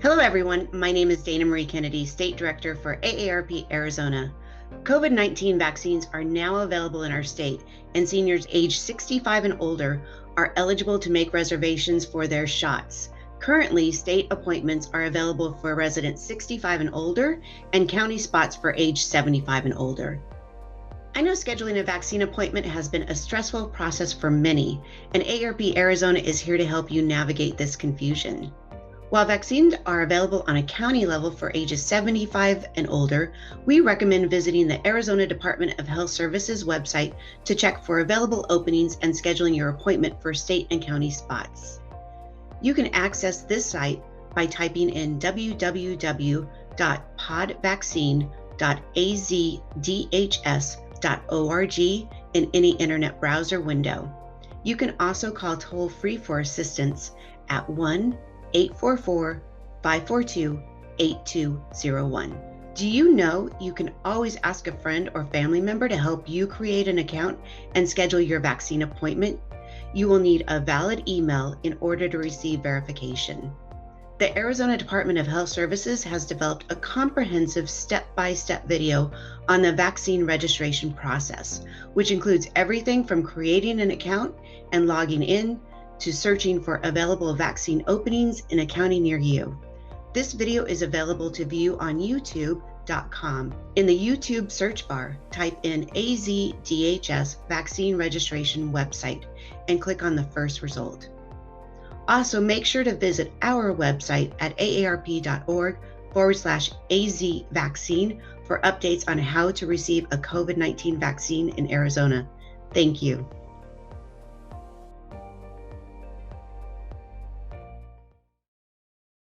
Hello, everyone. My name is Dana Marie Kennedy, State Director for AARP Arizona. COVID-19 vaccines are now available in our state, and seniors age 65 and older are eligible to make reservations for their shots. Currently, state appointments are available for residents 65 and older and county spots for age 75 and older. I know scheduling a vaccine appointment has been a stressful process for many, and AARP Arizona is here to help you navigate this confusion. While vaccines are available on a county level for ages 75 and older, we recommend visiting the Arizona Department of Health Services website to check for available openings and scheduling your appointment for state and county spots. You can access this site by typing in www.podvaccine.azdhs.org in any internet browser window. You can also call toll-free for assistance at 1-844-542-8201. Do you know you can always ask a friend or family member to help you create an account and schedule your vaccine appointment? You will need a valid email in order to receive verification. The Arizona Department of Health Services has developed a comprehensive step-by-step video on the vaccine registration process, which includes everything from creating an account and logging in to searching for available vaccine openings in a county near you. This video is available to view on youtube.com. In the YouTube search bar, type in AZDHS vaccine registration website and click on the first result. Also, make sure to visit our website at aarp.org/AZvaccine for updates on how to receive a COVID-19 vaccine in Arizona. Thank you.